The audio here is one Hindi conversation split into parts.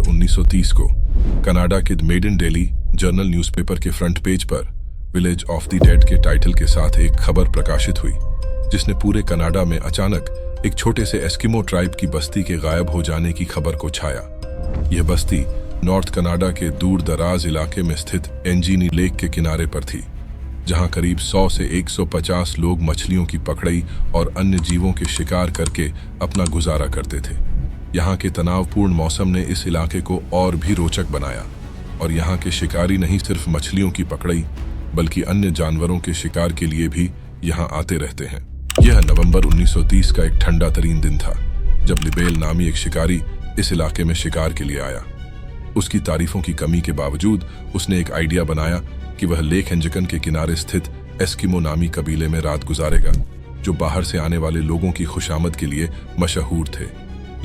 1930 को कनाडा के मेडन डेली जर्नल न्यूज़पेपर के फ्रंट पेज पर विलेज ऑफ द डेड के टाइटल के साथ एक खबर प्रकाशित हुई, जिसने पूरे कनाडा में अचानक एक छोटे से एस्किमो ट्राइब की बस्ती के गायब हो जाने की खबर को छाया। यह बस्ती नॉर्थ कनाडा के दूर दराज इलाके में स्थित एंजीनी लेक के किनारे पर थी, जहां करीब 100 से 150 लोग मछलियों की पकड़ई और अन्य जीवों के शिकार करके अपना गुजारा करते थे। यहाँ के तनावपूर्ण मौसम ने इस इलाके को और भी रोचक बनाया और यहाँ के शिकारी नहीं सिर्फ मछलियों की पकड़ई बल्कि अन्य जानवरों के शिकार के लिए भी यहाँ आते रहते हैं। यह नवंबर 1930 का एक ठंडा तरीन दिन था, जब लिबेल नामी एक शिकारी इस इलाके में शिकार के लिए आया। उसकी तारीफों की कमी के बावजूद उसने एक आइडिया बनाया कि वह लेक एंजकन के किनारे स्थित एस्किमो नामी कबीले में रात गुजारेगा, जो बाहर से आने वाले लोगों की खुशामद के लिए मशहूर थे।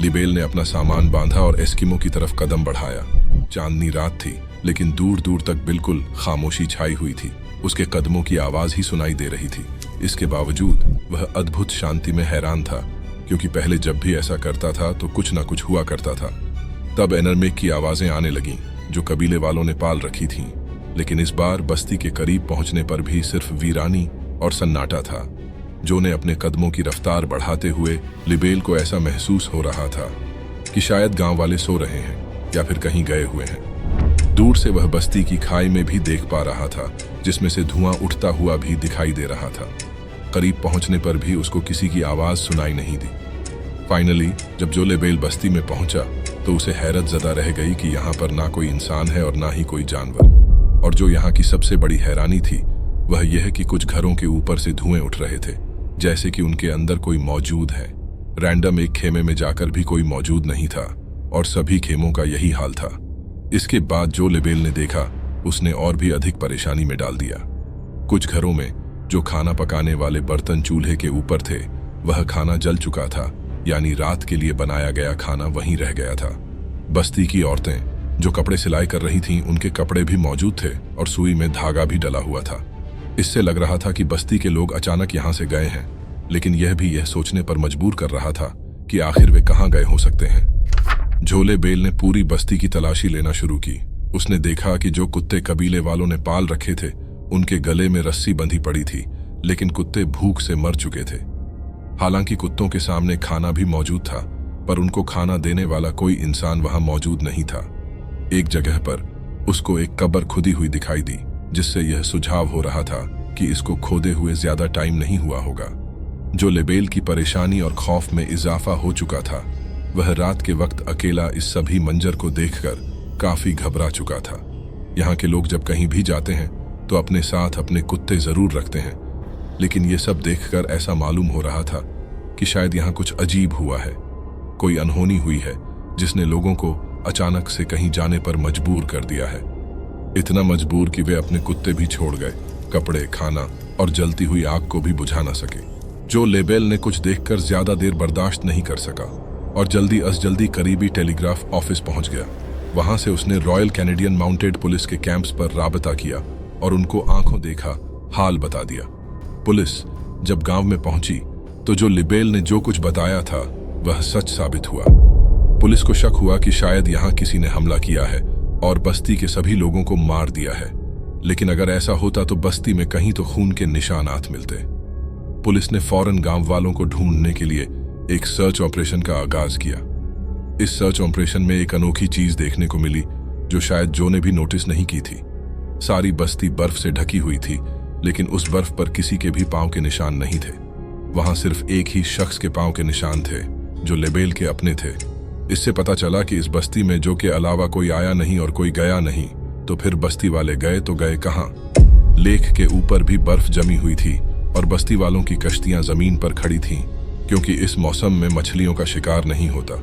लिबेल ने अपना सामान बांधा और एस्किमो की तरफ कदम बढ़ाया। चांदनी रात थी, लेकिन दूर दूर तक बिल्कुल खामोशी छाई हुई थी। उसके कदमों की आवाज ही सुनाई दे रही थी। इसके बावजूद वह अद्भुत शांति में हैरान था, क्योंकि पहले जब भी ऐसा करता था तो कुछ ना कुछ हुआ करता था। तब एनरमेक की आवाजें आने लगीं, जो कबीले वालों ने पाल रखी थीं। लेकिन इस बार बस्ती के करीब पहुंचने पर भी सिर्फ वीरानी और सन्नाटा था। जो ने अपने कदमों की रफ्तार बढ़ाते हुए लिबेल को ऐसा महसूस हो रहा था कि शायद गांव वाले सो रहे हैं या फिर कहीं गए हुए हैं। दूर से वह बस्ती की खाई में भी देख पा रहा था, जिसमें से धुआं उठता हुआ भी दिखाई दे रहा था। करीब पहुंचने पर भी उसको किसी की आवाज सुनाई नहीं दी। फाइनली जब जो लिबेल बस्ती में पहुंचा तो उसे हैरत ज़दा रह गई कि यहाँ पर ना कोई इंसान है और ना ही कोई जानवर। और जो यहाँ की सबसे बड़ी हैरानी थी वह यह कि कुछ घरों के ऊपर से धुएं उठ रहे थे, जैसे कि उनके अंदर कोई मौजूद है। रैंडम एक खेमे में जाकर भी कोई मौजूद नहीं था और सभी खेमों का यही हाल था। इसके बाद जो लिबेल ने देखा उसने और भी अधिक परेशानी में डाल दिया। कुछ घरों में जो खाना पकाने वाले बर्तन चूल्हे के ऊपर थे, वह खाना जल चुका था, यानी रात के लिए बनाया गया खाना वहीं रह गया था। बस्ती की औरतें जो कपड़े सिलाई कर रही थीं, उनके कपड़े भी मौजूद थे और सुई में धागा भी डला हुआ था। इससे लग रहा था कि बस्ती के लोग अचानक यहाँ से गए हैं, लेकिन यह भी यह सोचने पर मजबूर कर रहा था कि आखिर वे कहाँ गए हो सकते हैं। झोले बेल ने पूरी बस्ती की तलाशी लेना शुरू की। उसने देखा कि जो कुत्ते कबीले वालों ने पाल रखे थे उनके गले में रस्सी बंधी पड़ी थी, लेकिन कुत्ते भूख से मर चुके थे। हालांकि कुत्तों के सामने खाना भी मौजूद था, पर उनको खाना देने वाला कोई इंसान वहां मौजूद नहीं था। एक जगह पर उसको एक कब्र खुदी हुई दिखाई दी, जिससे यह सुझाव हो रहा था कि इसको खोदे हुए ज्यादा टाइम नहीं हुआ होगा। जो लिबेल की परेशानी और खौफ में इजाफा हो चुका था, वह रात के वक्त अकेला इस सभी मंजर को देखकर काफी घबरा चुका था। यहाँ के लोग जब कहीं भी जाते हैं तो अपने साथ अपने कुत्ते जरूर रखते हैं, लेकिन ये सब देखकर ऐसा मालूम हो रहा था कि शायद यहाँ कुछ अजीब हुआ है। कोई अनहोनी हुई है जिसने लोगों को अचानक से कहीं जाने पर मजबूर कर दिया है। इतना मजबूर कि वे अपने कुत्ते भी छोड़ गए, कपड़े, खाना और जलती हुई आग को भी बुझा ना सके। जो लिबेल ने कुछ देखकर ज्यादा देर बर्दाश्त नहीं कर सका और जल्दी अज जल्दी करीबी टेलीग्राफ ऑफिस पहुंच गया। वहां से उसने रॉयल कैनेडियन माउंटेड पुलिस के कैंप्स पर राबता किया और उनको आंखों देखा हाल बता दिया। पुलिस जब गांव में पहुंची तो जो लिबेल ने जो कुछ बताया था वह सच साबित हुआ। पुलिस को शक हुआ कि शायद यहाँ किसी ने हमला किया है और बस्ती के सभी लोगों को मार दिया है, लेकिन अगर ऐसा होता तो बस्ती में कहीं तो खून के निशानात मिलते। पुलिस ने फौरन गांव वालों को ढूंढने के लिए एक सर्च ऑपरेशन का आगाज किया। इस सर्च ऑपरेशन में एक अनोखी चीज देखने को मिली जो शायद जो ने भी नोटिस नहीं की थी। सारी बस्ती बर्फ से ढकी हुई थी, लेकिन उस बर्फ पर किसी के भी पांव के निशान नहीं थे। वहां सिर्फ एक ही शख्स के पांव के निशान थे, जो लिबेल के अपने थे। इससे पता चला कि इस बस्ती में जो के अलावा कोई आया नहीं और कोई गया नहीं, तो फिर बस्ती वाले गए तो गए कहां? लेक के ऊपर भी बर्फ जमी हुई थी और बस्ती वालों की कश्तियां जमीन पर खड़ी थीं, क्योंकि इस मौसम में मछलियों का शिकार नहीं होता।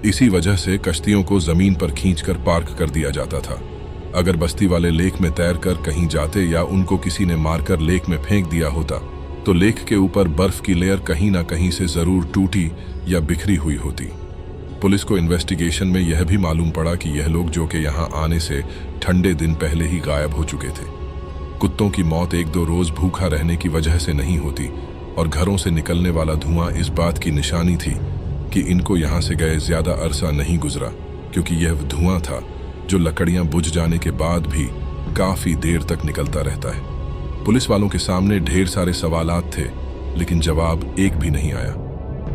इसी वजह से कश्तियों को जमीन पर खींचकर पार्क कर दिया जाता था। अगर बस्ती वाले लेक में तैरकर कहीं जाते या उनको किसी ने मारकर लेक में फेंक दिया होता, तो लेक के ऊपर बर्फ की लेयर कहीं ना कहीं से जरूर टूटी या बिखरी हुई होती। पुलिस को इन्वेस्टिगेशन में यह भी मालूम पड़ा कि यह लोग जो कि यहाँ आने से ठंडे दिन पहले ही गायब हो चुके थे। कुत्तों की मौत 1-2 रोज भूखा रहने की वजह से नहीं होती और घरों से निकलने वाला धुआं इस बात की निशानी थी कि इनको यहाँ से गए ज्यादा अरसा नहीं गुजरा। क्योंकि यह धुआं था जो लकड़ियां बुझ जाने के बाद भी काफी देर तक निकलता रहता है। पुलिस वालों के सामने ढेर सारे सवालात थे, लेकिन जवाब एक भी नहीं आया।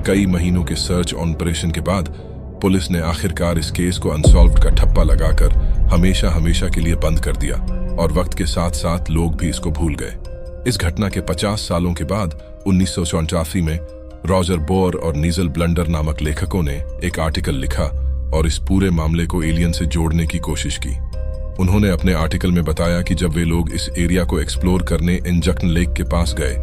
कई महीनों के सर्च ऑपरेशन के बाद पुलिस ने आखिरकार इस केस को अनसॉल्व्ड का ठप्पा लगाकर हमेशा हमेशा के लिए बंद कर दिया और वक्त के साथ साथ लोग भी इसको भूल गए। इस घटना के 50 सालों के बाद 1984 में रॉजर बोर और नीजल ब्लंडर नामक लेखकों ने एक आर्टिकल लिखा और इस पूरे मामले को एलियन से जोड़ने की कोशिश की। उन्होंने अपने आर्टिकल में बताया कि जब वे लोग इस एरिया को एक्सप्लोर करने इंजक्शन लेक के पास गए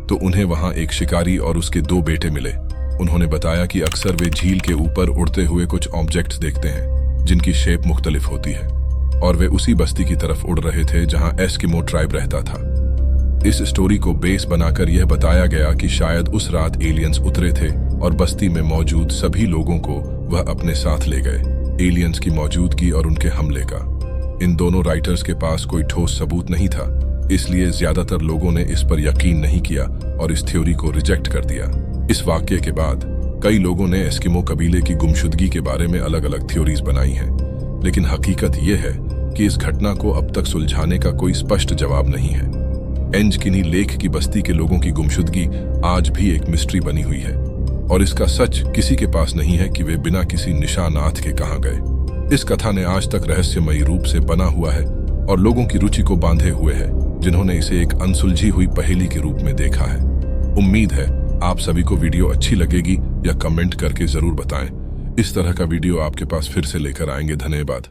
तो उन्हें वहां एक शिकारी और उसके 2 बेटे मिले। उन्होंने बताया कि अक्सर वे झील के ऊपर उड़ते हुए कुछ ऑब्जेक्ट्स देखते हैं जिनकी शेप मुख्तलिफ होती है, और वे उसी बस्ती की तरफ उड़ रहे थे जहां एस्किमो ट्राइब रहता था। इस स्टोरी को बेस बनाकर यह बताया गया कि शायद उस रात एलियंस उतरे थे और बस्ती में मौजूद सभी लोगों को वह अपने साथ ले गए। एलियंस की मौजूदगी और उनके हमले का इन दोनों राइटर्स के पास कोई ठोस सबूत नहीं था, इसलिए ज्यादातर लोगों ने इस पर यकीन नहीं किया और इस थ्योरी को रिजेक्ट कर दिया। इस वाक्य के बाद कई लोगों ने एस्किमो कबीले की गुमशुदगी के बारे में अलग अलग थ्योरीज बनाई हैं, लेकिन हकीकत यह है कि इस घटना को अब तक सुलझाने का कोई स्पष्ट जवाब नहीं है। एंजकिनी लेक की बस्ती के लोगों की गुमशुदगी आज भी एक मिस्ट्री बनी हुई है और इसका सच किसी के पास नहीं है कि वे बिना किसी निशानात के कहां गए। इस कथा ने आज तक रहस्यमयी रूप से बना हुआ है और लोगों की रुचि को बांधे हुए है, जिन्होंने इसे एक अनसुलझी हुई पहेली के रूप में देखा है। उम्मीद है आप सभी को वीडियो अच्छी लगेगी या कमेंट करके जरूर बताएं। इस तरह का वीडियो आपके पास फिर से लेकर आएंगे। धन्यवाद।